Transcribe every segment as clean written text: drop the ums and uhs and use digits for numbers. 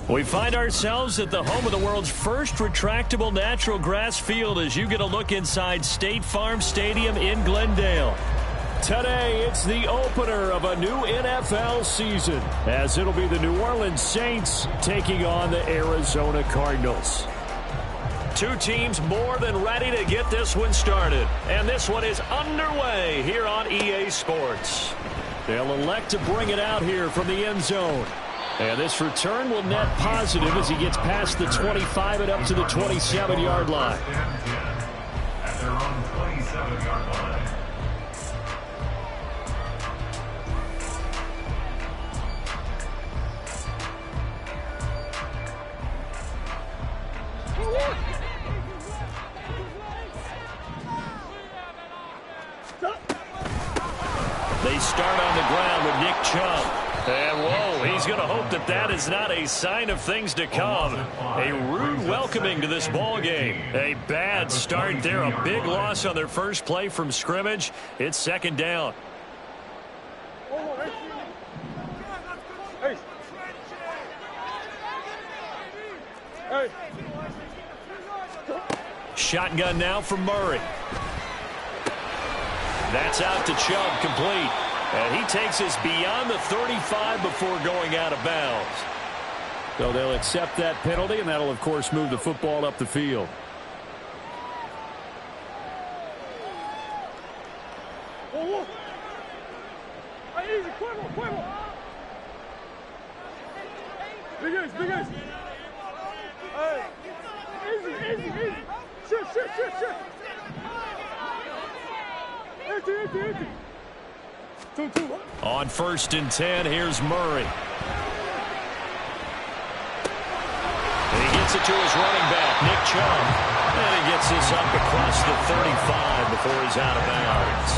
We find ourselves at the home of the world's first retractable natural grass field as you get a look inside State Farm Stadium in Glendale. Today, it's the opener of a new NFL season, as it'll be the New Orleans Saints taking on the Arizona Cardinals. Two teams more than ready to get this one started, and this one is underway here on EA Sports. They'll elect to bring it out here from the end zone. And this return will net positive as he gets past the 25 and up to the 27-yard line. At their own 27-yard line. They start on the ground with Nick Chubb. And, whoa, he's going to hope that that is not a sign of things to come. A rude welcoming to this ball game. A bad start there. A big loss on their first play from scrimmage. It's second down. Shotgun now for Murray. That's out to Chubb, complete. And he takes us beyond the 35 before going out of bounds. So they'll accept that penalty, and that'll, of course, move the football up the field. On 1st and 10, here's Murray. And he gets it to his running back, Nick Chubb. And he gets this up across the 35 before he's out of bounds.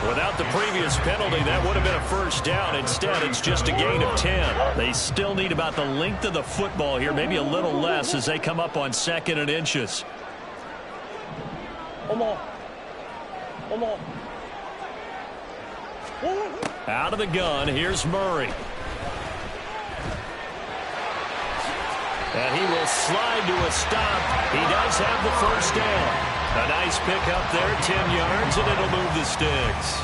Without the previous penalty, that would have been a first down. Instead, it's just a gain of 10. They still need about the length of the football here, maybe a little less as they come up on 2nd and inches. Out of the gun, here's Murray. And he will slide to a stop. He does have the first down. A nice pick up there, 10 yards, and it'll move the sticks.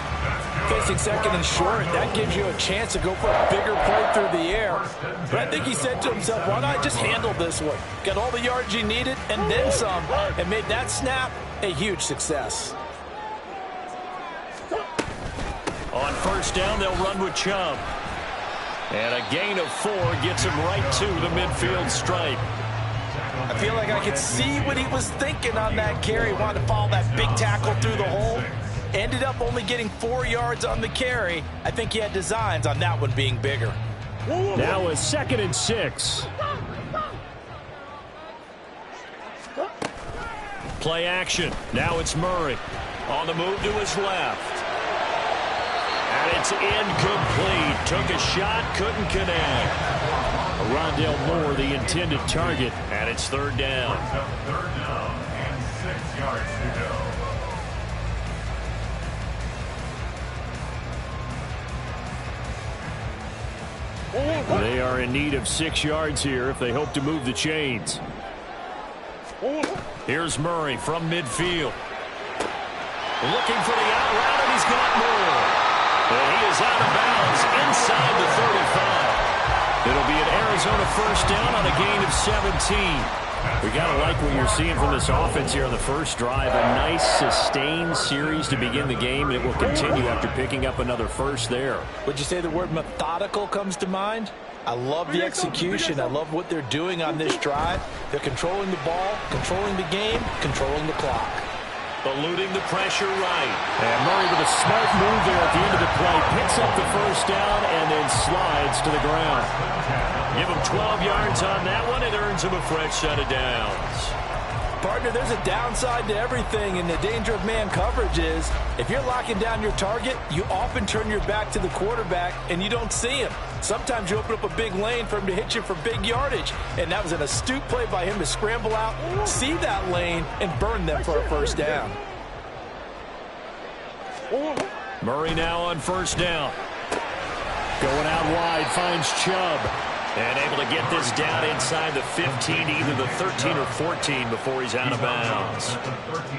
Facing 2nd and short, that gives you a chance to go for a bigger play through the air. But I think he said to himself, why not just handle this one? Got all the yards you needed and then some, and made that snap a huge success. On 1st down, they'll run with Chubb. And a gain of 4 gets him right to the midfield stripe. I feel like I could see what he was thinking on that carry. Wanted to follow that big tackle through the hole. Ended up only getting 4 yards on the carry. I think he had designs on that one being bigger. Now a 2nd and 6. Play action. Now it's Murray. On the move to his left. And it's incomplete. Took a shot, couldn't connect. Rondale Moore, the intended target, and it's 3rd down. 3rd down and 6 yards to go. They are in need of 6 yards here if they hope to move the chains. Here's Murray from midfield. Looking for the out route, and he's got more. And he is out of bounds inside the 35. It'll be an Arizona first down on a gain of 17. We got to like what you're seeing from this offense here on the first drive. A nice, sustained series to begin the game, and it will continue after picking up another first there. Would you say the word methodical comes to mind? I love the execution. I love what they're doing on this drive. They're controlling the ball, controlling the game, controlling the clock. Eluding the pressure right. And Murray with a smart move there at the end of the play. Picks up the first down and then slides to the ground. Give him 12 yards on that one. It earns him a fresh set of downs. Partner, there's a downside to everything, and the danger of man coverage is if you're locking down your target, you often turn your back to the quarterback and you don't see him. Sometimes you open up a big lane for him to hit you for big yardage, and that was an astute play by him to scramble out, see that lane, and burn them for a first down. Murray now on first down. Going out wide, finds Chubb. And able to get this down inside the 15, either the 13 or 14 before he's out of bounds.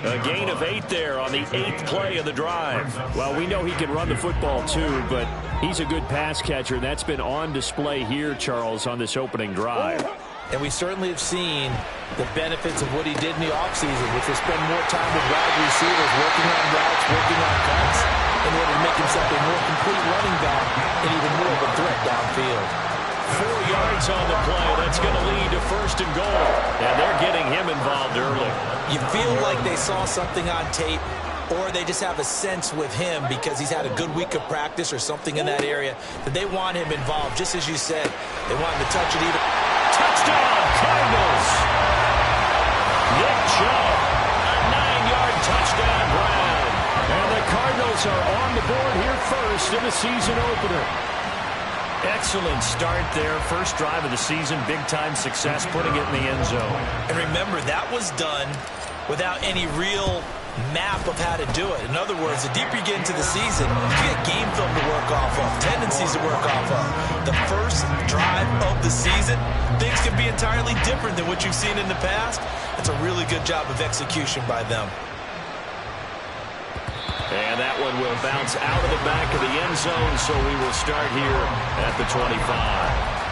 A gain of 8 there on the 8th play of the drive. Well, we know he can run the football too, but he's a good pass catcher. That's been on display here, Charles, on this opening drive. And we certainly have seen the benefits of what he did in the offseason, which was spend more time with wide receivers, working on routes, working on cuts, in order to make himself a more complete running back and even more of a threat downfield. 4 yards on the play. That's going to lead to 1st and goal. And they're getting him involved early. You feel like they saw something on tape, or they just have a sense with him because he's had a good week of practice or something in that area that they want him involved. Just as you said, they want him to touch it even. Touchdown, Cardinals! Nick Chubb, a 9-yard touchdown grab. And the Cardinals are on the board here first in the season opener. Excellent start there. First drive of the season. Big-time success, putting it in the end zone. And remember, that was done without any real map of how to do it. In other words, the deeper you get into the season, you get game film to work off of, tendencies to work off of. The first drive of the season, things can be entirely different than what you've seen in the past. That's a really good job of execution by them. And that one will bounce out of the back of the end zone, so we will start here at the 25.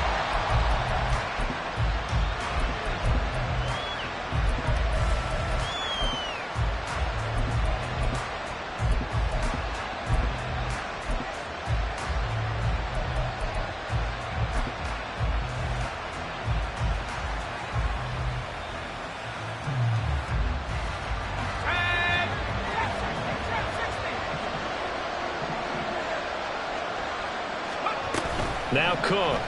Now Cook.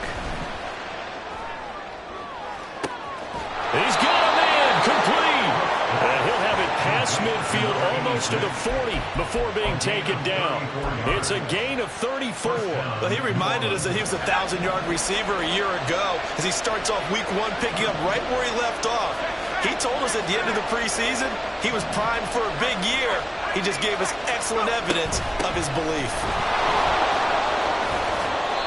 He's got a man complete. And he'll have it past midfield almost to the 40 before being taken down. It's a gain of 34. Well, he reminded us that he was a 1,000-yard receiver a year ago as he starts off week 1 picking up right where he left off. He told us at the end of the preseason he was primed for a big year. He just gave us excellent evidence of his belief.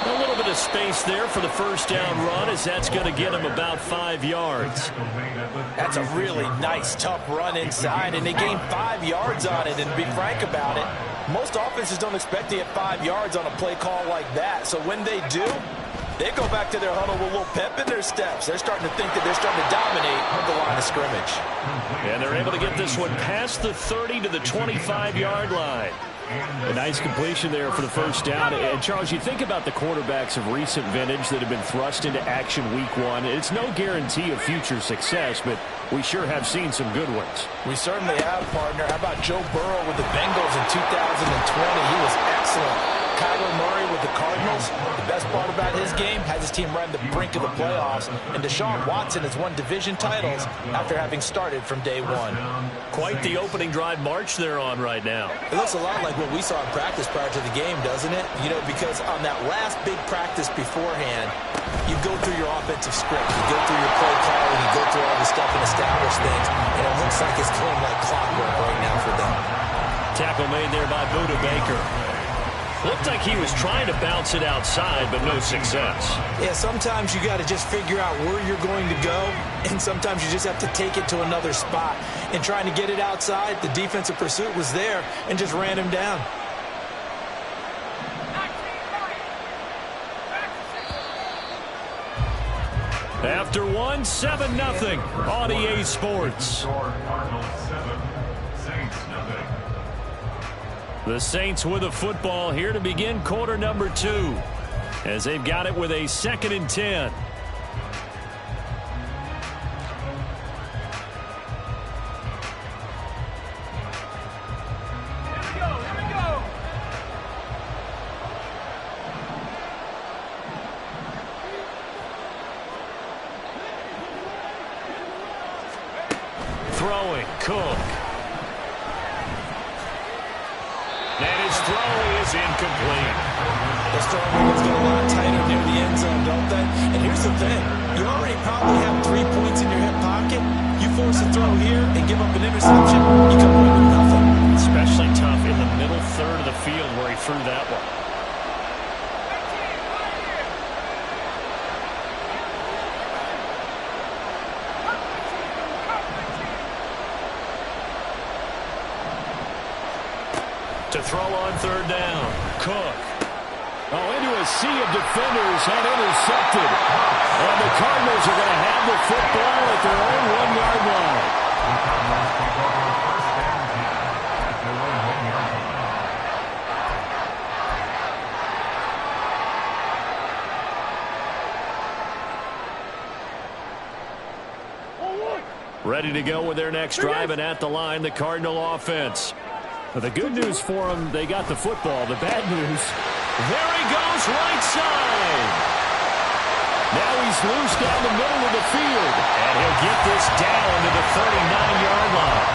A little bit of space there for the first down run, as that's going to get him about 5 yards. That's a really nice, tough run inside, and they gained 5 yards on it. And to be frank about it, most offenses don't expect to get 5 yards on a play call like that. So when they do, they go back to their huddle with a little pep in their steps. They're starting to think that they're starting to dominate the line of scrimmage. And they're able to get this one past the 30 to the 25-yard line. A nice completion there for the first down. And, Charles, you think about the quarterbacks of recent vintage that have been thrust into action week 1. It's no guarantee of future success, but we sure have seen some good ones. We certainly have, partner. How about Joe Burrow with the Bengals in 2020? He was excellent. Kyler Murray with the Cardinals. The best part about his game has his team right on the brink of the playoffs. And Deshaun Watson has won division titles after having started from day 1. Quite the opening drive march they're on right now. It looks a lot like what we saw in practice prior to the game, doesn't it? You know, because on that last big practice beforehand, you go through your offensive script, you go through your play calling, you go through all the stuff and establish things, and it looks like it's going like clockwork right now for them. Tackle made there by Budda Baker. Looked like he was trying to bounce it outside, but no success. Yeah, sometimes you got to just figure out where you're going to go, and sometimes you just have to take it to another spot. And trying to get it outside, the defensive pursuit was there and just ran him down. After 1, 7-0 on EA Sports. The Saints with a football here to begin quarter number 2, as they've got it with a 2nd and 10. Throwing, Cook. And his throw is incomplete. The strong windows get a lot tighter near the end zone, don't they? And here's the thing. You already probably have 3 points in your hip pocket. You force a throw here and give up an interception, you come away with nothing. Especially tough in the middle third of the field where he threw that one. To throw on third down, Cook. Oh, into a sea of defenders and intercepted. And the Cardinals are going to have the football at their own 1-yard line. Ready to go with their next drive, and at the line, the Cardinal offense. But the good news for them, they got the football. The bad news, there he goes, right side. Now he's loose down the middle of the field. And he'll get this down to the 39-yard line.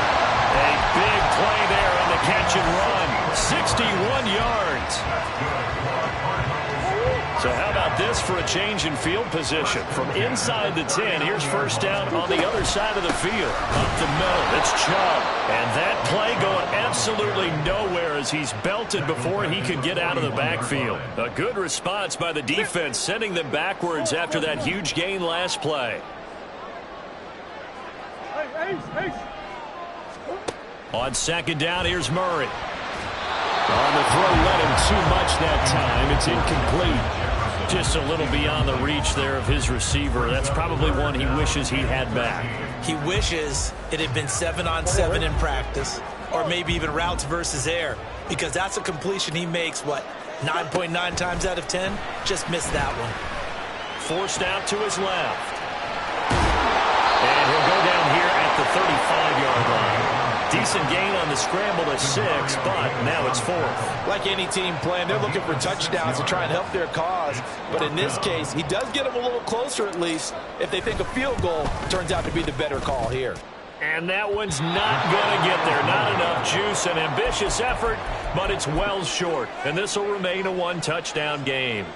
A big play there on the catch and run. 61 yards. So how about this for a change in field position? From inside the 10, here's first down on the other side of the field. Up the middle, it's Chubb. And that play going absolutely nowhere as he's belted before he could get out of the backfield. A good response by the defense, sending them backwards after that huge gain last play. On second down, here's Murray. On the throw, led him too much that time. It's incomplete. Just a little beyond the reach there of his receiver. That's probably one he wishes he had back. He wishes it had been 7-on-7 in practice, or maybe even routes versus air, because that's a completion he makes, 9.9 times out of 10? Just missed that one. Forced out to his left. And he'll go down here at the 35-yard line. Decent gain on the scramble to 6, but now it's 4th. Like any team playing, they're looking for touchdowns to try and help their cause. But in this case, he does get them a little closer at least if they think a field goal turns out to be the better call here. And that one's not going to get there. Not enough juice. An ambitious effort, but it's well short. And this will remain a one-touchdown game.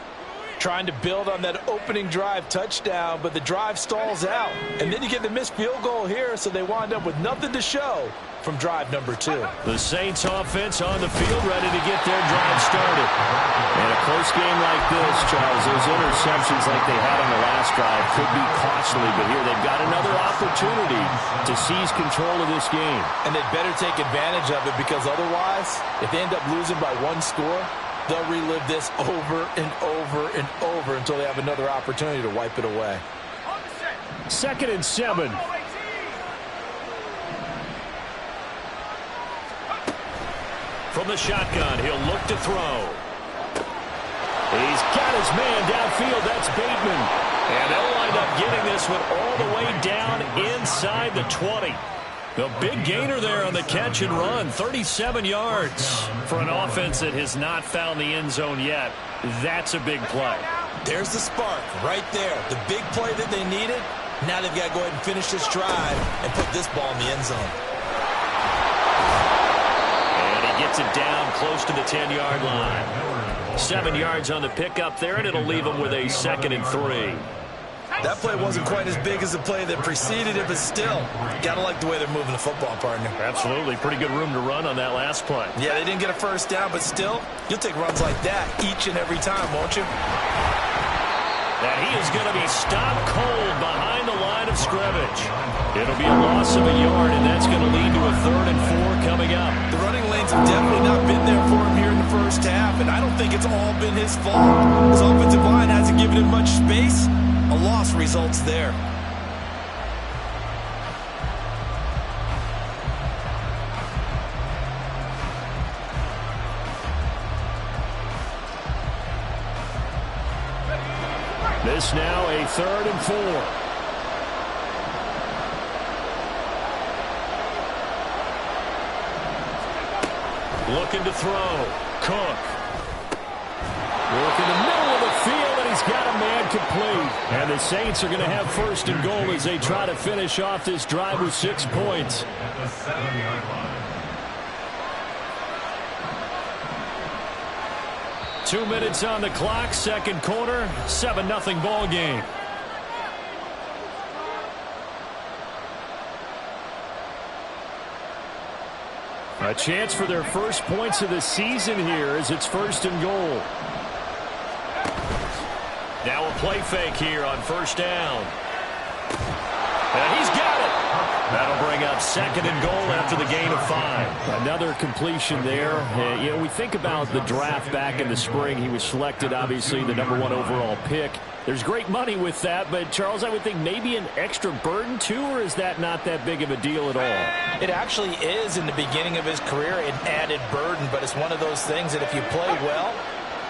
Trying to build on that opening drive touchdown, but the drive stalls out. And then you get the missed field goal here, so they wind up with nothing to show from drive number 2. The Saints offense on the field, ready to get their drive started. And a close game like this, Charles, those interceptions like they had on the last drive could be costly, but here they've got another opportunity to seize control of this game. And they'd better take advantage of it, because otherwise, if they end up losing by 1 score, they'll relive this over and over and over until they have another opportunity to wipe it away. 2nd and 7. From the shotgun, he'll look to throw. He's got his man downfield. That's Bateman. And they'll wind up getting this one all the way down inside the 20. The big gainer there on the catch and run, 37 yards. For an offense that has not found the end zone yet, that's a big play. There's the spark right there. The big play that they needed. Now they've got to go ahead and finish this drive and put this ball in the end zone. And he gets it down close to the 10-yard line. 7 yards on the pickup there, and it'll leave him with a 2nd and 3. That play wasn't quite as big as the play that preceded it, but still, gotta like the way they're moving the football, partner. Absolutely. Pretty good room to run on that last play. Yeah, they didn't get a first down, but still, you'll take runs like that each and every time, won't you? And he is going to be stopped cold behind the line of scrimmage. It'll be a loss of a yard, and that's going to lead to a 3rd and 4 coming up. The running lanes have definitely not been there for him here in the first half, and I don't think it's all been his fault. His offensive line hasn't given him much space. A loss results there. This now a 3rd and 4. Looking to throw. Cook. Work in the middle of the field, and he's got a man complete. And the Saints are going to have 1st and goal as they try to finish off this drive with 6 points. The 7-yard line. 2 minutes on the clock, 2nd quarter, 7-0 ball game. A chance for their first points of the season here as it's 1st and goal. Now a play fake here on 1st down. And he's got it. That'll bring up 2nd and goal after the gain of 5. Another completion there. We think about the draft back in the spring. He was selected, obviously, the #1 overall pick. There's great money with that, but, Charles, I would think maybe an extra burden, too, or is that not that big of a deal at all? It actually is in the beginning of his career, an added burden, but it's one of those things that if you play well,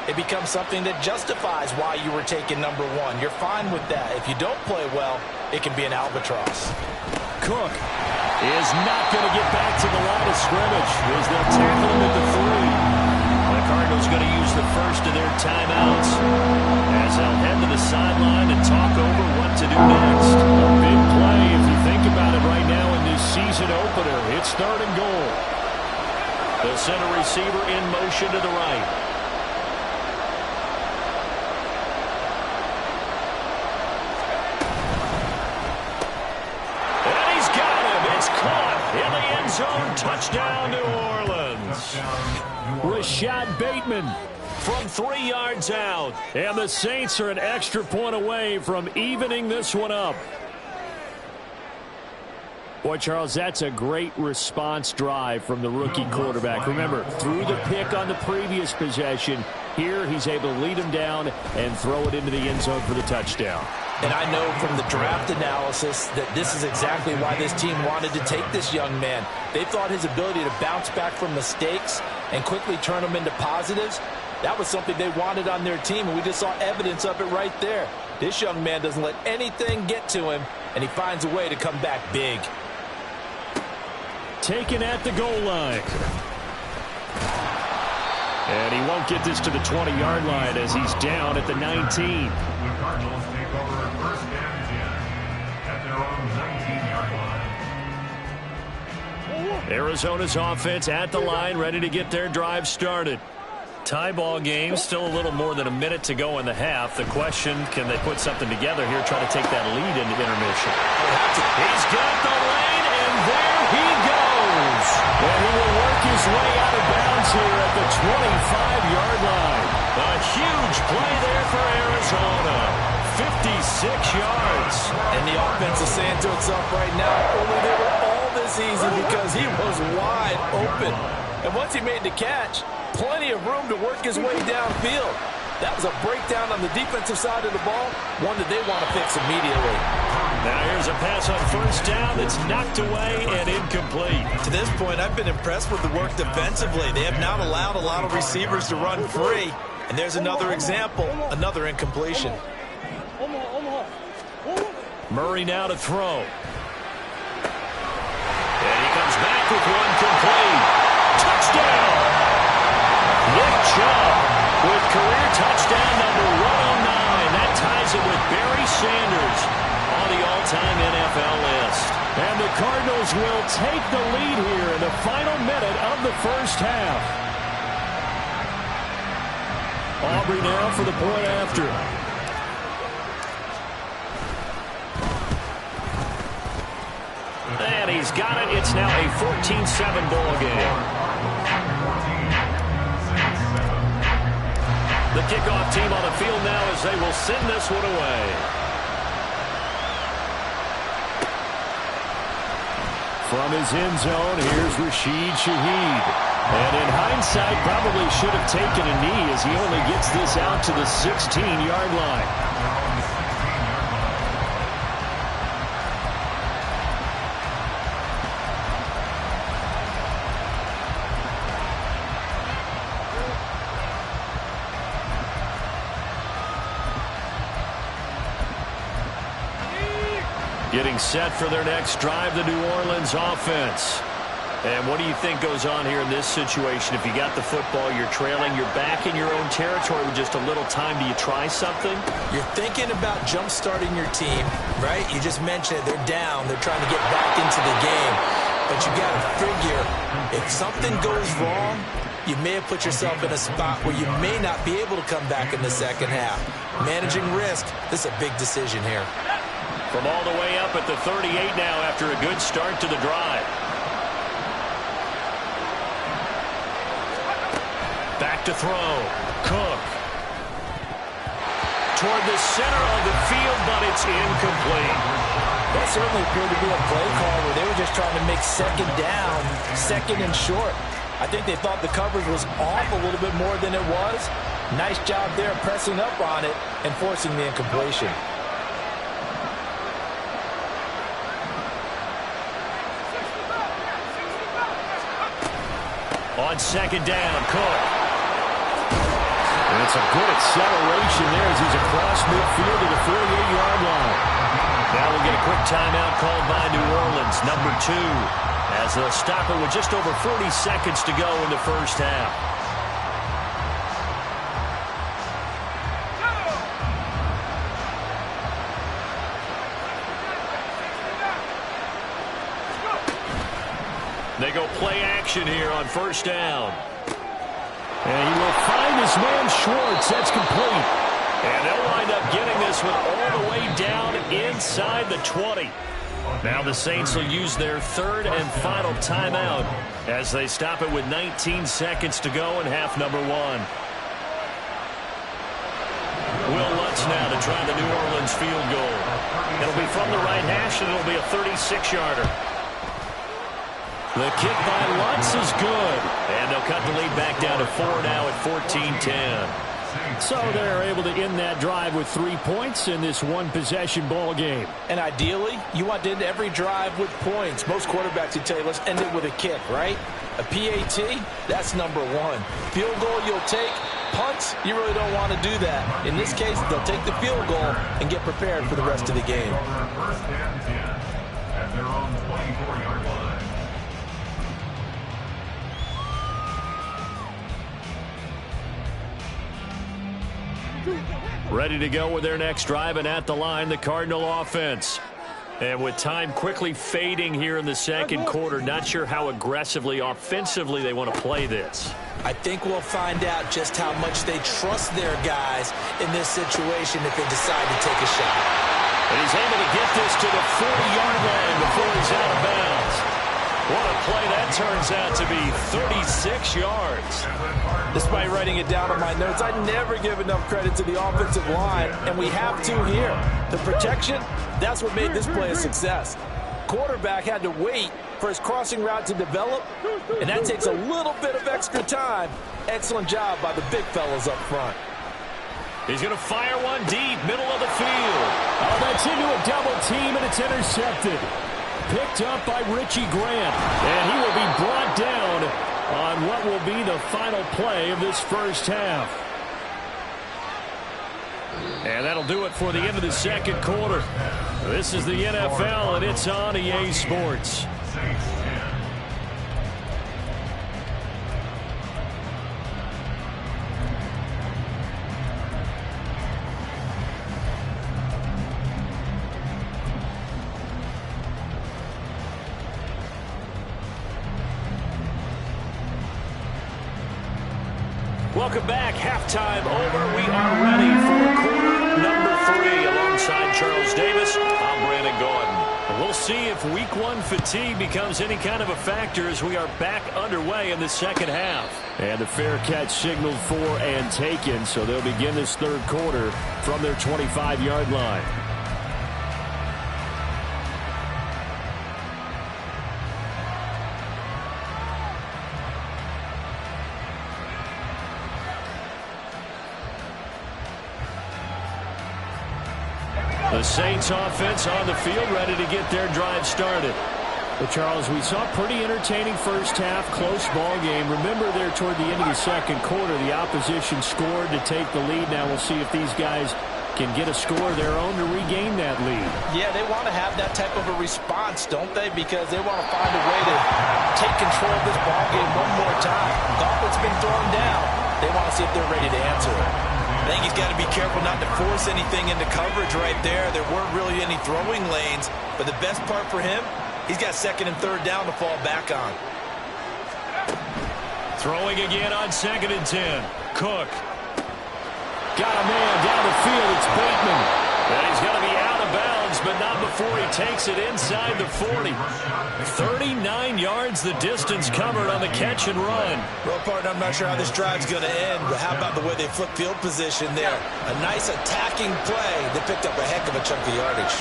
it becomes something that justifies why you were taken #1. You're fine with that. If you don't play well, it can be an albatross. Cook is not going to get back to the line of scrimmage as they'll tackle him at the 3. The Cardinals going to use the first of their timeouts as they'll head to the sideline and talk over what to do next. A big play if you think about it right now in this season opener. It's 3rd and goal. The center receiver in motion to the right. In the end zone, touchdown, New Orleans. Rashad Bateman from 3 yards out. And the Saints are an extra point away from evening this one up. Boy, Charles, that's a great response drive from the rookie quarterback. Remember, threw the pick on the previous possession. Here, he's able to lead him down and throw it into the end zone for the touchdown. And I know from the draft analysis that this is exactly why this team wanted to take this young man. They thought his ability to bounce back from mistakes and quickly turn them into positives, that was something they wanted on their team, and we just saw evidence of it right there. This young man doesn't let anything get to him, and he finds a way to come back big. Taken at the goal line. And he won't get this to the 20-yard line as he's down at the 19. The Cardinals take over 1st and 10 at their own 19-yard line. Arizona's offense at the line, ready to get their drive started. Tie ball game, still a little more than a minute to go in the half. The question, can they put something together here, try to take that lead into intermission? He's got the lane, and there he goes. And he will work his way out of bounds here at the 25-yard line. A huge play there for Arizona. 56 yards. And the offense is saying to itself right now, only they were all this easy because he was wide open. And once he made the catch, plenty of room to work his way downfield. That was a breakdown on the defensive side of the ball, one that they want to fix immediately. Now here's a pass on 1st down that's knocked away and incomplete. To this point, I've been impressed with the work defensively. They have not allowed a lot of receivers to run free. And there's another example, another incompletion. Murray now to throw. And he comes back with one complete. Touchdown! Nick Chubb with career touchdown number 109. That ties it with Barry Sanders on the all-time NFL list. And the Cardinals will take the lead here in the final minute of the 1st half. Aubrey now for the point after. And he's got it. It's now a 14-7 ball game. The kickoff team on the field now as they will send this one away. From his end zone, here's Rashid Shaheed. And in hindsight, probably should have taken a knee as he only gets this out to the 16-yard line. Getting set for their next drive, the New Orleans offense. And what do you think goes on here in this situation? If you got the football, you're trailing, you're back in your own territory with just a little time. Do you try something? You're thinking about jump-starting your team, right? You just mentioned it. They're down. They're trying to get back into the game. But you got to figure, if something goes wrong, you may have put yourself in a spot where you may not be able to come back in the 2nd half. Managing risk, this is a big decision here. From all the way up at the 38 now after a good start to the drive. Back to throw. Cook. Toward the center of the field, but it's incomplete. That certainly appeared to be a play call where they were just trying to make second down, second and short. I think they thought the coverage was off a little bit more than it was. Nice job there pressing up on it and forcing the incompletion. On second down, Cook. And it's a good acceleration there as he's across midfield to the 48-yard line. Now we'll get a quick timeout called by New Orleans, number 2, as they'll stop it with just over 40 seconds to go in the first half. They go play action here on first down. And he will find his man Schwartz. That's complete. And they'll wind up getting this one all the way down inside the 20. Now the Saints will use their third and final timeout as they stop it with 19 seconds to go in half number 1. Will Lutz now to try the New Orleans field goal. It'll be from the right hash, and it'll be a 36-yarder. The kick by Lutz is good. And they'll cut the lead back down to 4 now at 14-10. So they're able to end that drive with 3 points in this one-possession ball game. And ideally, you want to end every drive with points. Most quarterbacks would tell you, let's end it with a kick, right? A PAT, that's number 1. Field goal you'll take. Punts, you really don't want to do that. In this case, they'll take the field goal and get prepared for the rest of the game. First and 10 at their own 24-yard line. Ready to go with their next drive, and at the line, the Cardinal offense. And with time quickly fading here in the second quarter, not sure how aggressively, offensively they want to play this. I think we'll find out just how much they trust their guys in this situation if they decide to take a shot. And he's able to get this to the 40-yard line before he's out of bounds. What a play that turns out to be, 36 yards. Despite writing it down on my notes, I never give enough credit to the offensive line, and we have to here. The protection, that's what made this play a success. Quarterback had to wait for his crossing route to develop, and that takes a little bit of extra time. Excellent job by the big fellas up front. He's going to fire one deep, middle of the field. Oh, that's into a double team, and it's intercepted. Picked up by Richie Grant, and he will be brought down on what will be the final play of this first half. And that'll do it for the end of the second quarter. This is the NFL, and it's on EA Sports. Welcome back. Halftime over. We are ready for quarter number 3. Alongside Charles Davis, I'm Brandon Gordon. We'll see if week 1 fatigue becomes any kind of a factor as we are back underway in the second half. And the fair catch signaled for and taken, so they'll begin this third quarter from their 25-yard line. The Saints offense on the field, ready to get their drive started. Well, Charles, we saw a pretty entertaining first half, close ball game. Remember there toward the end of the second quarter, the opposition scored to take the lead. Now we'll see if these guys can get a score of their own to regain that lead. Yeah, they want to have that type of a response, don't they? Because they want to find a way to take control of this ball game one more time. Gauntlet's been thrown down. They want to see if they're ready to answer it. I think he's got to be careful not to force anything into coverage right there. There weren't really any throwing lanes, but the best part for him, he's got second and third down to fall back on. Throwing again on 2nd and 10. Cook. Got a man down the field. It's Bateman. And he's going to be out of bounds, but not before he takes it inside the 40. 39 yards the distance covered on the catch and run. Well, partner, I'm not sure how this drive's going to end, but how about the way they flip field position there? A nice attacking play that picked up a heck of a chunk of yardage.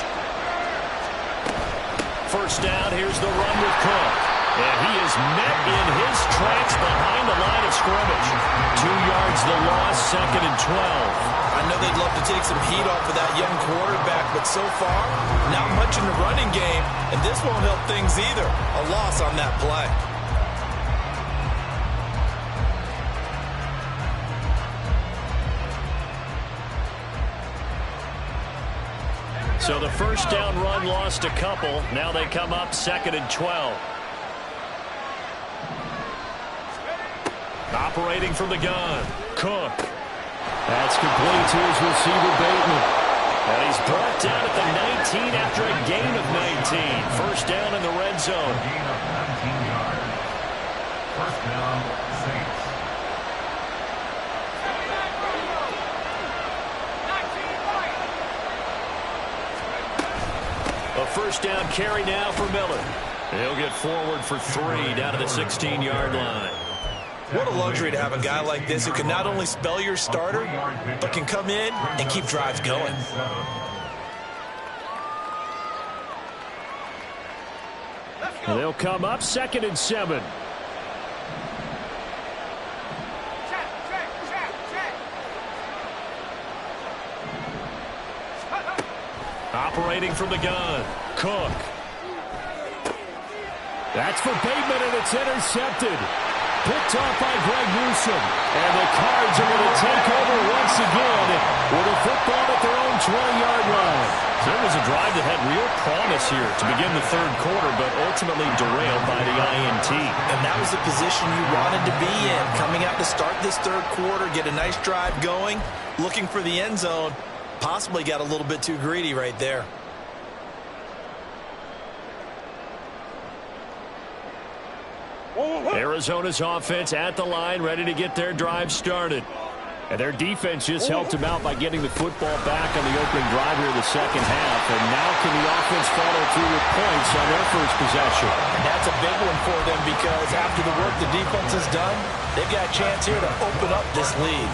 first down. Here's the run with Cook. And he is met in his tracks behind the line of scrimmage. 2 yards the loss, 2nd and 12. I know they'd love to take some heat off of that young quarterback, but so far, not much in the running game, and this won't help things either. A loss on that play. So the first down run lost a couple. Now they come up 2nd and 12. Operating from the gun, Cook. That's complete to his receiver, Bateman. And he's brought down at the 19 after a gain of 19. First down in the red zone. Gain of 19 yards. First down, Saints. A first down carry now for Miller. He'll get forward for 3 down to the 16-yard line. What a luxury to have a guy like this who can not only spell your starter, but can come in and keep drives going. And they'll come up 2nd and 7. Operating from the gun, Cook. That's for Bateman, and it's intercepted. Picked off by Greg Newsome. And the Cards are going to take over once again with a football at their own 20-yard line. There was a drive that had real promise here to begin the third quarter, but ultimately derailed by the INT. And that was the position you wanted to be in. Coming out to start this third quarter, get a nice drive going, looking for the end zone. Possibly got a little bit too greedy right there. Arizona's offense at the line, ready to get their drive started. And their defense just helped them out by getting the football back on the opening drive here in the second half. And now can the offense follow through with points on their first possession? And that's a big one for them because after the work the defense has done, they've got a chance here to open up this lead.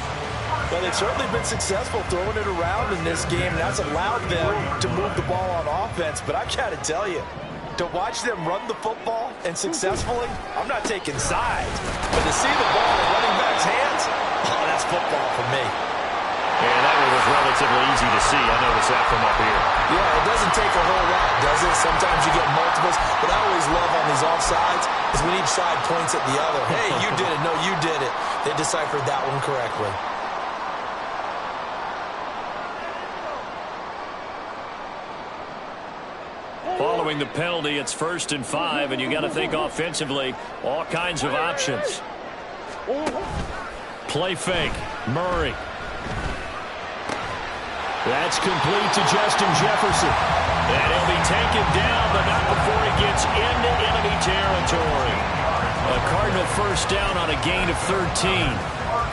Well, they've certainly been successful throwing it around in this game, and that's allowed them to move the ball on offense. But I've got to tell you, to watch them run the football and successfully, I'm not taking sides. But to see the ball in running back's hands, oh, that's football for me. Yeah, that one was relatively easy to see. I noticed that from up here. Yeah, it doesn't take a whole lot, does it? Sometimes you get multiples. What I always love on these offsides is when each side points at the other. Hey, you did it. No, you did it. They deciphered that one correctly. Following the penalty, it's 1st and 5, and you got to think offensively, all kinds of options. Play fake, Murray. That's complete to Justin Jefferson. And he'll be taken down, but not before he gets into enemy territory. A Cardinal first down on a gain of 13.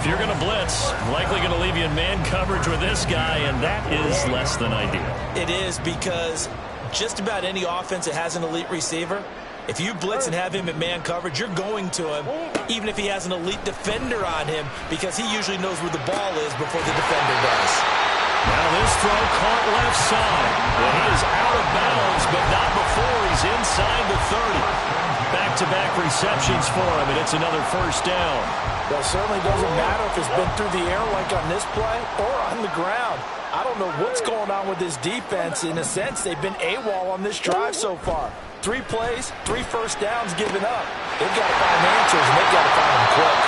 If you're going to blitz, likely going to leave you in man coverage with this guy, and that is less than ideal. It is because just about any offense that has an elite receiver, if you blitz and have him in man coverage, you're going to him, even if he has an elite defender on him, because he usually knows where the ball is before the defender does. Now this throw caught left side. And he is out of bounds, but not before he's inside the 30. Back-to-back receptions for him, and it's another first down. Well, it certainly doesn't matter if it's been through the air like on this play or on the ground. I don't know what's going on with this defense. In a sense, they've been AWOL on this drive so far. 3 plays, 3 first downs given up. They've got to find answers, and they've got to find them quick.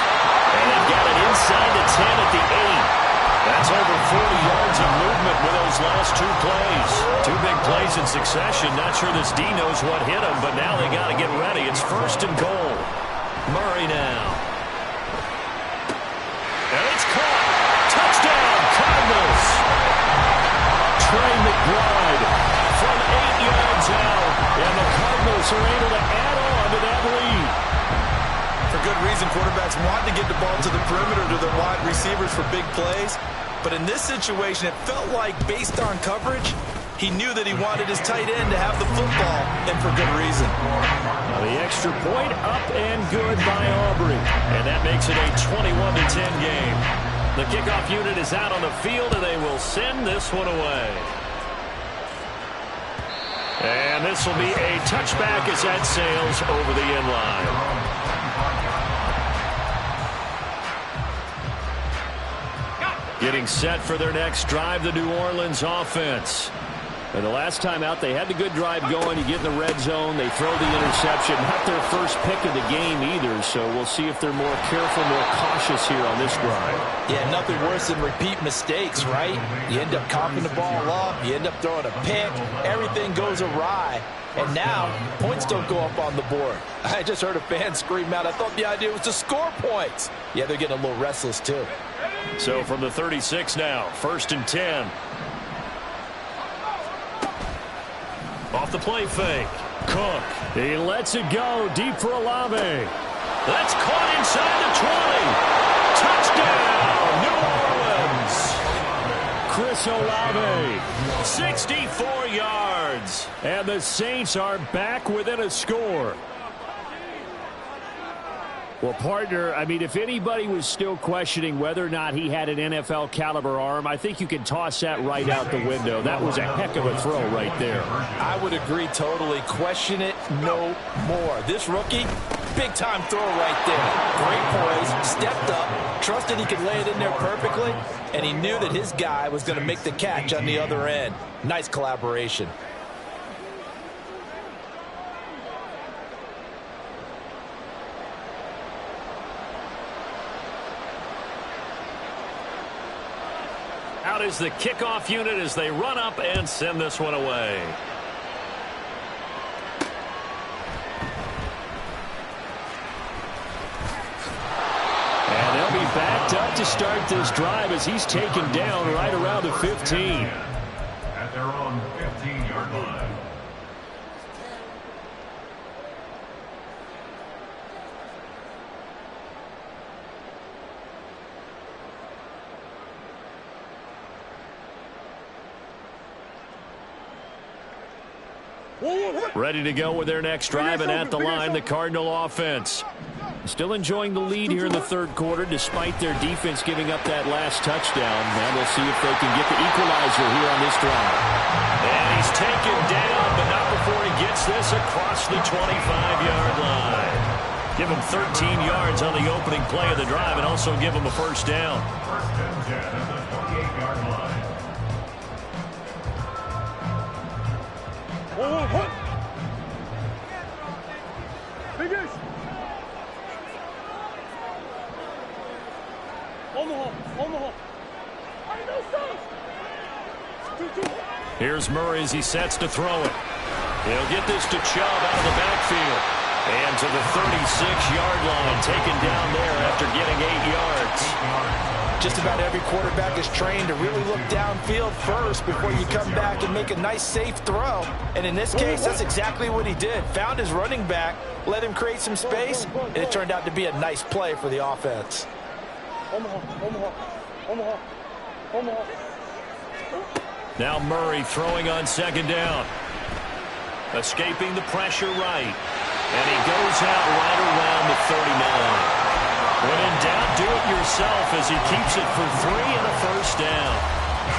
And they've got it inside the 10 at the 8. That's over 40 yards of movement with those last 2 plays. 2 big plays in succession. Not sure this D knows what hit him, but now they got to get ready. It's 1st and goal. Murray now. And it's caught. Touchdown, Cardinals. Trey McBride from 8 yards out. And the Cardinals are able to add on to that lead. For good reason, quarterbacks want to get the ball to the perimeter to their wide receivers for big plays. But in this situation, it felt like, based on coverage, he knew that he wanted his tight end to have the football, and for good reason. Now the extra point up and good by Aubrey. And that makes it a 21-10 game. The kickoff unit is out on the field, and they will send this one away. And this will be a touchback as that sails over the end line. Getting set for their next drive, the New Orleans offense. And the last time out, they had the good drive going. You get in the red zone, they throw the interception. Not their first pick of the game either, so we'll see if they're more careful, more cautious here on this drive. Yeah, nothing worse than repeat mistakes, right? You end up cocking the ball up, you end up throwing a pick, everything goes awry. And now, points don't go up on the board. I just heard a fan scream out, I thought the idea was to score points. Yeah, they're getting a little restless too. So from the 36 now, 1st and 10. Off the play fake. Cook. He lets it go deep for Olave. That's caught inside the 20. Touchdown, New Orleans. Chris Olave, 64 yards. And the Saints are back within a score. Well, partner, I mean, if anybody was still questioning whether or not he had an NFL caliber arm, I think you can toss that right out the window. That was a heck of a throw right there. I would agree totally. Question it no more. This rookie, big-time throw right there. Great poise, stepped up, trusted he could lay it in there perfectly, and he knew that his guy was going to make the catch on the other end. Nice collaboration. Out is the kickoff unit as they run up and send this one away. And they'll be backed up to start this drive as he's taken down right around the 15. At their own 15-yard line. Ready to go with their next drive, and at the line, the Cardinal offense. Still enjoying the lead here in the third quarter, despite their defense giving up that last touchdown. And we'll see if they can get the equalizer here on this drive. And he's taken down, but not before he gets this across the 25-yard line. Give him 13 yards on the opening play of the drive, and also give him a first down. First and 10 at the 28-yard line. Here's Murray as he sets to throw it. He'll get this to Chubb out of the backfield. And to the 36-yard line, taken down there after getting 8 yards. Just about every quarterback is trained to really look downfield first before you come back and make a nice, safe throw. And in this case, that's exactly what he did. Found his running back, let him create some space, and it turned out to be a nice play for the offense. Now Murray throwing on second down. Escaping the pressure right. And he goes out right around the 39. When in doubt, do it yourself as he keeps it for 3 and a first down.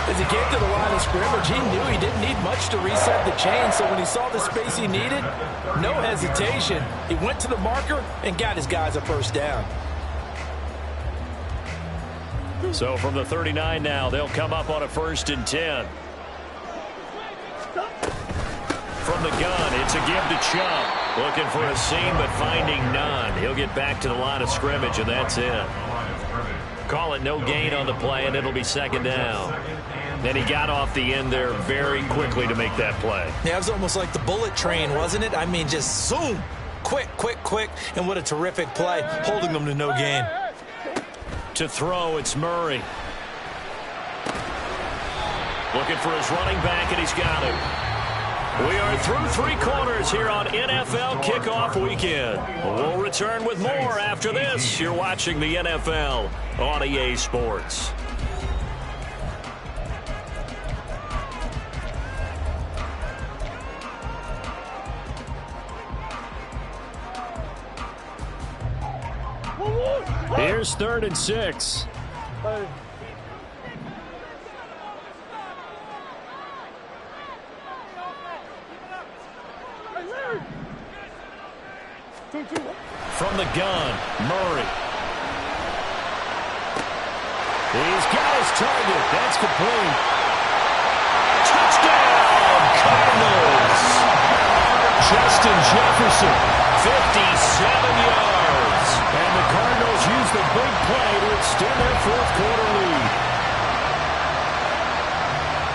As he came to the line of scrimmage, he knew he didn't need much to reset the chain, so when he saw the space he needed, no hesitation. He went to the marker and got his guys a first down. So from the 39 now, they'll come up on a 1st and 10. From the gun, it's a give to Chubb. Looking for a seam, but finding none. He'll get back to the line of scrimmage, and that's it. Call it no gain on the play, and it'll be second down. Then he got off the end there very quickly to make that play. Yeah, it was almost like the bullet train, wasn't it? I mean, just zoom. Quick, quick, quick. And what a terrific play, holding them to no gain. To throw, it's Murray. Looking for his running back, and he's got him. We are through 3 quarters here on NFL Kickoff Weekend. We'll return with more after this. You're watching the NFL on EA Sports. Here's 3rd and 6. From the gun, Murray. He's got his target. That's complete. Touchdown, Cardinals. Justin Jefferson, 57 yards. And the Cardinals use the big play to extend their fourth-quarter lead.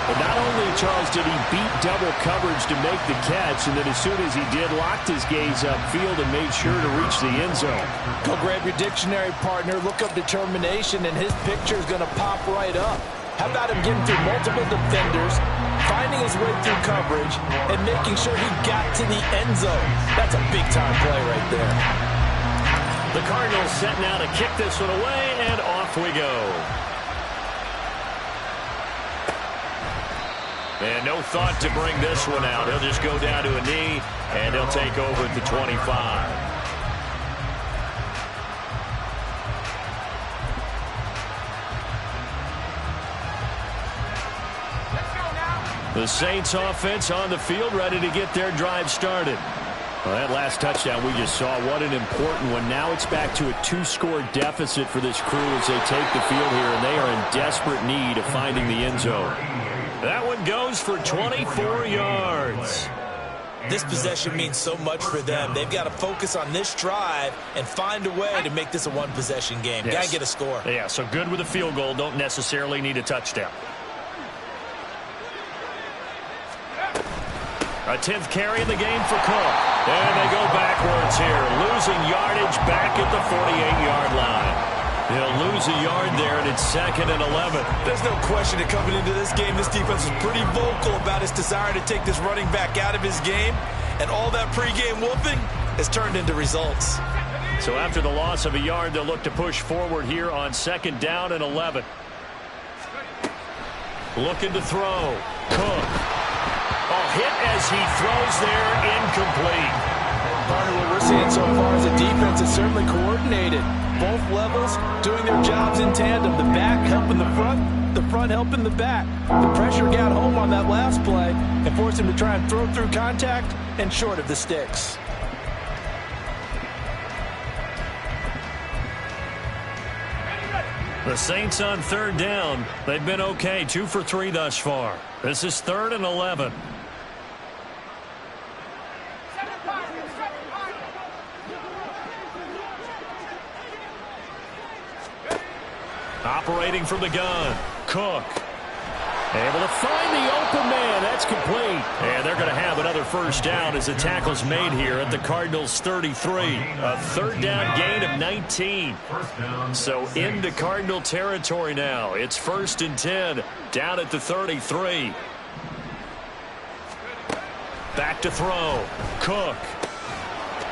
But not only, Charles, did he beat double coverage to make the catch, and then as soon as he did, locked his gaze upfield and made sure to reach the end zone. Go grab your dictionary, partner. Look up determination, and his picture is going to pop right up. How about him getting through multiple defenders, finding his way through coverage, and making sure he got to the end zone? That's a big-time play right there. The Cardinals set now to kick this one away, and off we go. And no thought to bring this one out. He'll just go down to a knee, and he'll take over at the 25. The Saints offense on the field, ready to get their drive started. Well, that last touchdown we just saw, what an important one. Now it's back to a two-score deficit for this crew as they take the field here, and they are in desperate need of finding the end zone. That one goes for 24 yards. This possession means so much for them. They've got to focus on this drive and find a way to make this a one-possession game. Yes. Got to get a score. Yeah, so good with a field goal. Don't necessarily need a touchdown. A 10th carry in the game for Cook. And they go backwards here, losing yardage back at the 48-yard line. He'll lose a yard there, and it's 2nd and 11. There's no question that coming into this game, this defense was pretty vocal about its desire to take this running back out of his game. And all that pregame whooping has turned into results. So after the loss of a yard, they'll look to push forward here on 2nd down and 11. Looking to throw. Cook. Oh, hit as he throws there, incomplete. Partner, what we're seeing so far is a defense that's certainly coordinated. Both levels doing their jobs in tandem. The back helping the front helping the back. The pressure got home on that last play and forced him to try and throw through contact and short of the sticks. The Saints on 3rd down. They've been okay, 2 for 3 thus far. This is 3rd and 11. Operating from the gun, Cook. Able to find the open man. That's complete. And they're going to have another first down as the tackle's made here at the Cardinals' 33. A 3rd down gain of 19. So into Cardinal territory now. It's 1st and 10 down at the 33. Back to throw. Cook.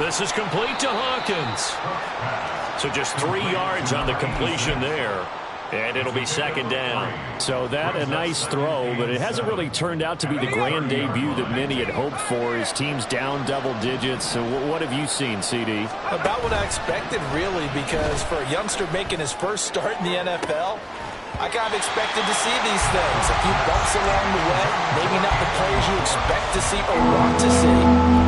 This is complete to Hawkins. So just 3 yards on the completion there. And it'll be 2nd down. So that a nice throw, but it hasn't really turned out to be the grand debut that many had hoped for. His team's down double digits. So what have you seen, CD? About what I expected, really, because for a youngster making his first start in the NFL, I kind of expected to see these things. A few bumps along the way, maybe not the plays you expect to see or want to see.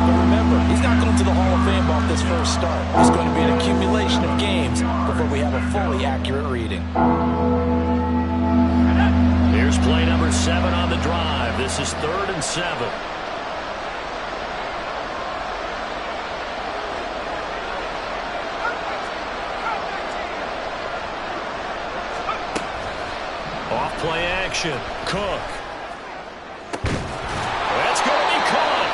But remember, he's not going to the Hall of Fame off this first start. It's going to be an accumulation of games before we have a fully accurate reading. Here's play number 7 on the drive. This is 3rd and 7. Off play action. Cook. That's going to be caught.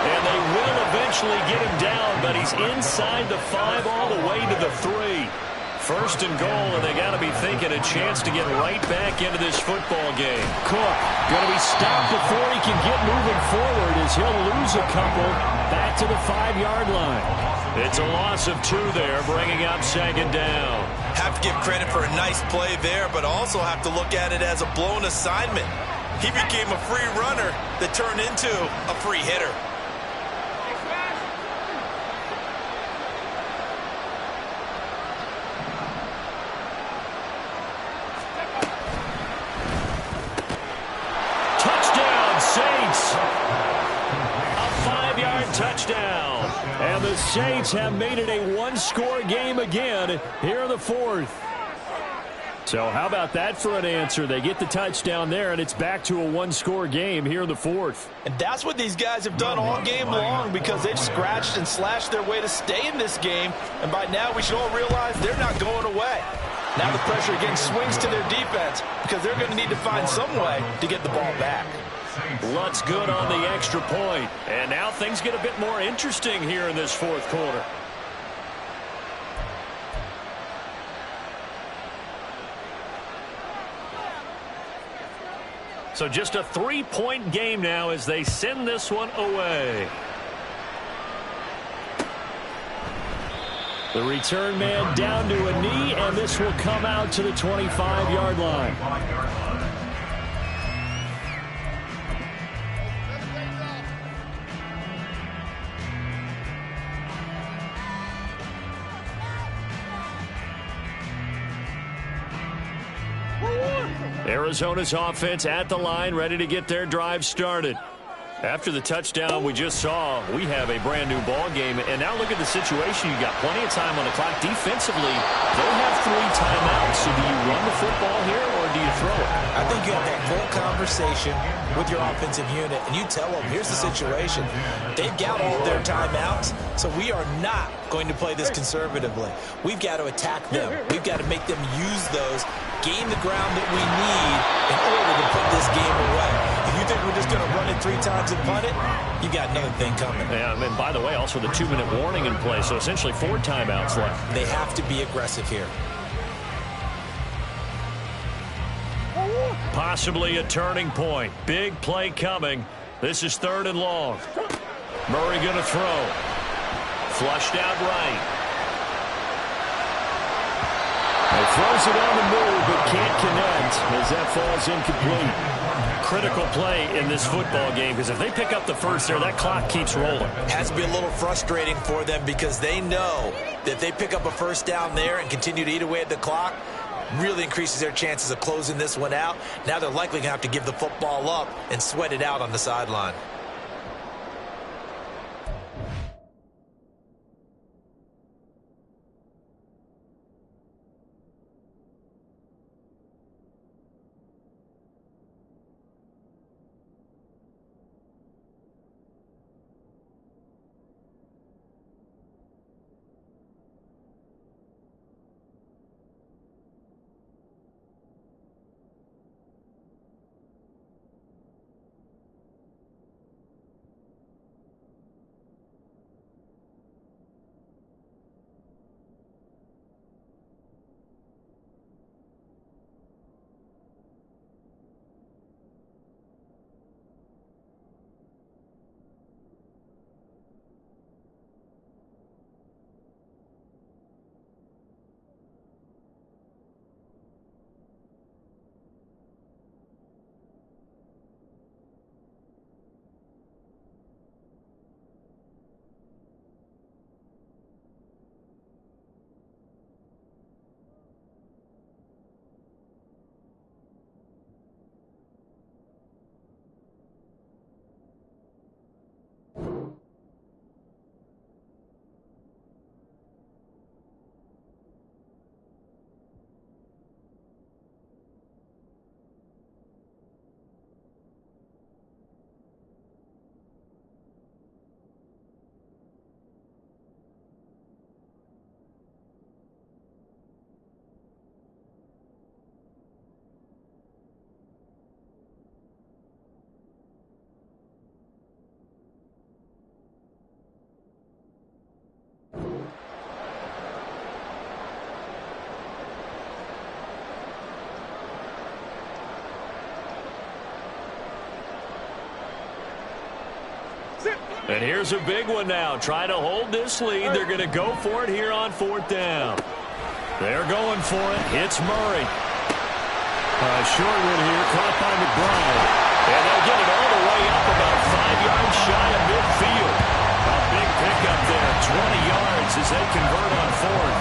And they will eventually get him down, but he's inside the 5 all the way to the 3. 1st and goal, and they got to be thinking a chance to get right back into this football game. Cook going to be stopped before he can get moving forward as he'll lose a couple back to the 5-yard line. It's a loss of 2 there, bringing up 2nd down. Have to give credit for a nice play there, but also have to look at it as a blown assignment. He became a free runner that turned into a free hitter. Saints. A 5-yard touchdown. And the Saints have made it a one-score game again here in the fourth. So how about that for an answer? They get the touchdown there, and it's back to a one-score game here in the fourth. And that's what these guys have done all game long, because they've scratched and slashed their way to stay in this game. And by now we should all realize they're not going away. Now the pressure again swings to their defense, because they're going to need to find some way to get the ball back. Lutz good on the extra point. And now things get a bit more interesting here in this fourth quarter. So just a 3-point game now as they send this one away. The return man down to a knee, and this will come out to the 25-yard line. Arizona's offense at the line, ready to get their drive started. After the touchdown we just saw, we have a brand new ball game. And now look at the situation. You got plenty of time on the clock. Defensively, they have 3 timeouts. So do you run the football here or do you throw it? I think you have that full conversation with your offensive unit, and you tell them, here's the situation. They've got all their timeouts, so we are not going to play this conservatively. We've got to attack them. We've got to make them use those, gain the ground that we need in order to put this game away. If you think we're just going to run it 3 times and punt it, you got another thing coming. Yeah, and by the way, also the 2-minute warning in play, so essentially 4 timeouts left. They have to be aggressive here. Possibly a turning point. Big play coming. This is 3rd and long. Murray going to throw. Flushed out right. He throws it on the move, but can't connect as that falls incomplete. Critical play in this football game, because if they pick up the first there, that clock keeps rolling. It has to be a little frustrating for them, because they know that if they pick up a first down there and continue to eat away at the clock, really increases their chances of closing this one out. Now they're likely going to have to give the football up and sweat it out on the sideline. And here's a big one now. Try to hold this lead. They're going to go for it here on 4th down. They're going for it. It's Murray. Short one here, caught by McBride. And they'll get it all the way up about 5 yards shy of midfield. A big pickup there, 20 yards as they convert on 4th.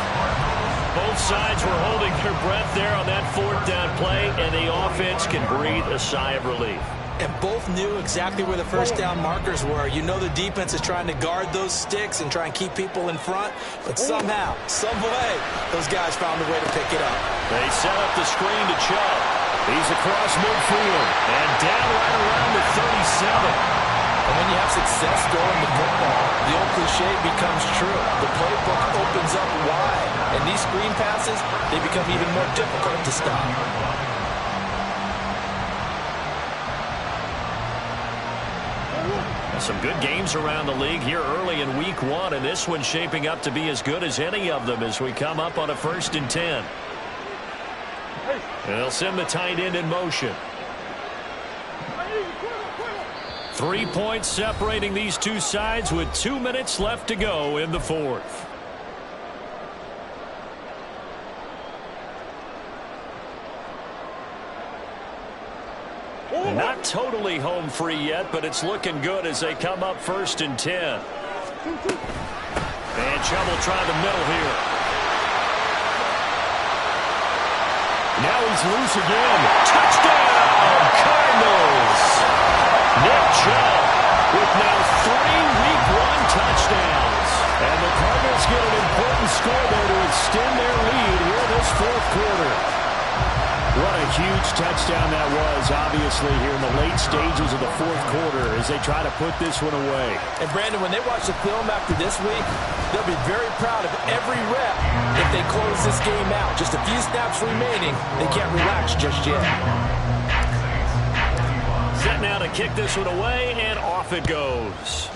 Both sides were holding their breath there on that 4th down play, and the offense can breathe a sigh of relief. And both knew exactly where the first down markers were. You know the defense is trying to guard those sticks and try and keep people in front. But somehow, some way, those guys found a way to pick it up. They set up the screen to Chubb. He's across midfield and down right around the 37. And when you have success throwing the football, the old cliche becomes true. The playbook opens up wide. And these screen passes, they become even more difficult to stop. Some good games around the league here early in week 1, and this one's shaping up to be as good as any of them as we come up on a 1st and 10. And they'll send the tight end in motion. 3 points separating these two sides with 2 minutes left to go in the 4th. Not totally home free yet, but it's looking good as they come up 1st and 10. And Chubb will try the middle here. Now he's loose again. Touchdown, Cardinals! Nick Chubb with now 3 week 1 touchdowns. And the Cardinals get an important score there to extend their lead here this 4th quarter. What a huge touchdown that was, obviously, here in the late stages of the 4th quarter as they try to put this one away. And, Brandon, when they watch the film after this week, they'll be very proud of every rep if they close this game out. Just a few snaps remaining. They can't relax just yet. Set now to kick this one away, and off it goes.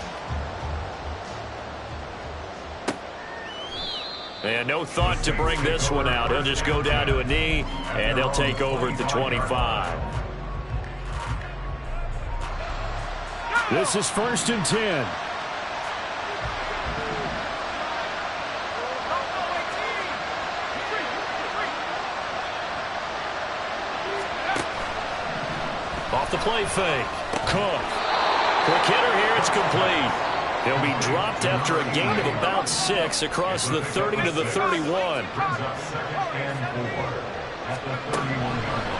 And no thought to bring this one out. He'll just go down to a knee, and they'll take over at the 25. This is 1st and 10. Off the play fake. Cook. Quick hitter here. It's complete. He'll be dropped after a gain of about 6 across the 30 to the 31.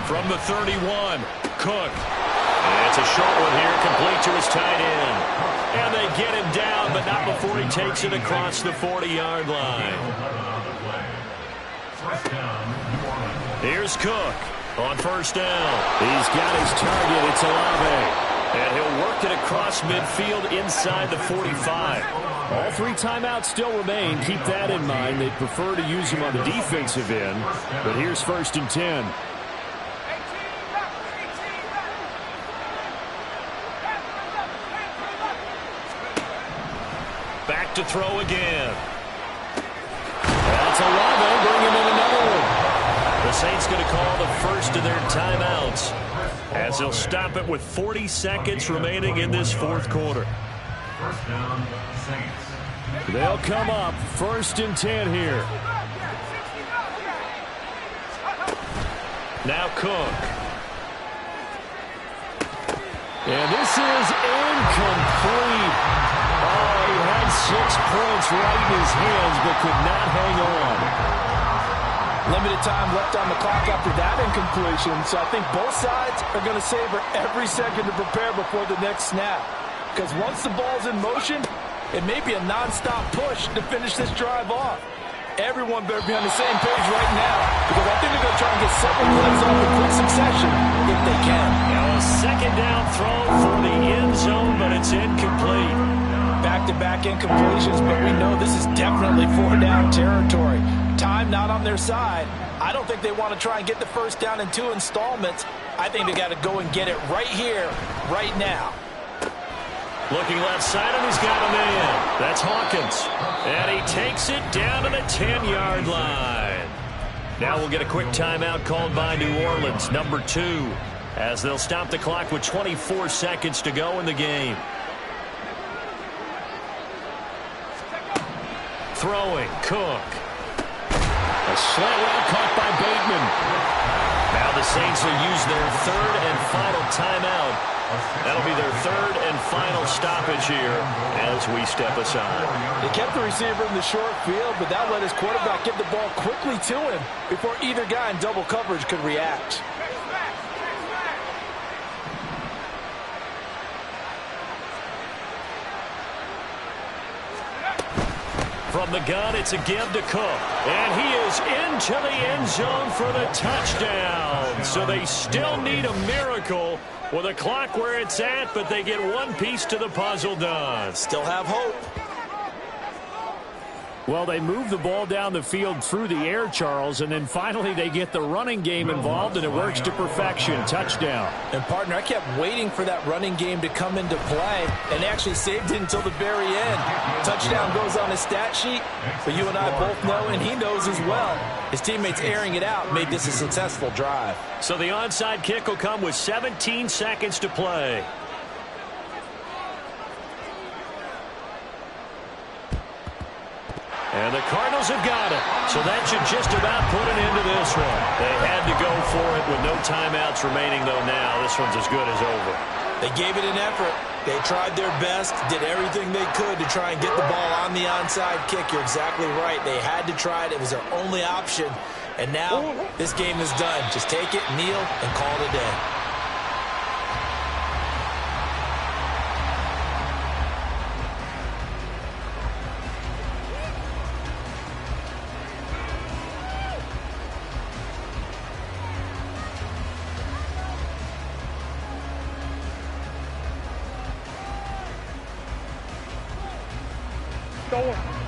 From the 31, Cook. And it's a short one here, complete to his tight end. And they get him down, but not before he takes it across the 40-yard line. Here's Cook on 1st down. He's got his target. It's Olave. And he'll work it across midfield inside the 45. All 3 timeouts still remain. Keep that in mind. They prefer to use him on the defensive end. But here's 1st and 10. Back to throw again. That's Olave bringing in another one. The Saints going to call the first of their timeouts as they'll stop it with 40 seconds remaining in this 4th quarter. First down, Saints. They'll come up 1st and 10 here. Now Cook. And this is incomplete. Oh, he had 6 points right in his hands but could not hang on. Limited time left on the clock after that incompletion, so I think both sides are going to savor every second to prepare before the next snap. Because once the ball's in motion, it may be a non-stop push to finish this drive off. Everyone better be on the same page right now, because I think they're going to try and get several plays off in quick succession if they can. Now a 2nd down throw for the end zone, but it's incomplete. Back-to-back incompletions, but we know this is definitely 4-down territory. Time not on their side. I don't think they want to try and get the 1st down in 2 installments. I think they got to go and get it right here, right now. Looking left side, and he's got a man. That's Hawkins. And he takes it down to the 10-yard line. Now we'll get a quick timeout called by New Orleans, number 2, as they'll stop the clock with 24 seconds to go in the game. Throwing, Cook. A slant route caught by Bateman. Now the Saints will use their 3rd and final timeout. That'll be their 3rd and final stoppage here as we step aside. They kept the receiver in the short field, but that let his quarterback get the ball quickly to him before either guy in double coverage could react. From the gun, it's a give to Cook. And he is into the end zone for the touchdown. So they still need a miracle with a clock where it's at, but they get one piece to the puzzle done. Still have hope. Well, they move the ball down the field through the air, Charles, and then finally they get the running game involved, and it works to perfection. Touchdown. And, partner, I kept waiting for that running game to come into play and actually saved it until the very end. Touchdown goes on his stat sheet, but you and I both know, and he knows as well, his teammates airing it out made this a successful drive. So the onside kick will come with 17 seconds to play. And the Cardinals have got it. So that should just about put an end to this one. They had to go for it with no timeouts remaining, though now this one's as good as over. They gave it an effort. They tried their best, did everything they could to try and get the ball on the onside kick. You're exactly right. They had to try it. It was their only option. And now this game is done. Just take it, kneel, and call it a day. Going.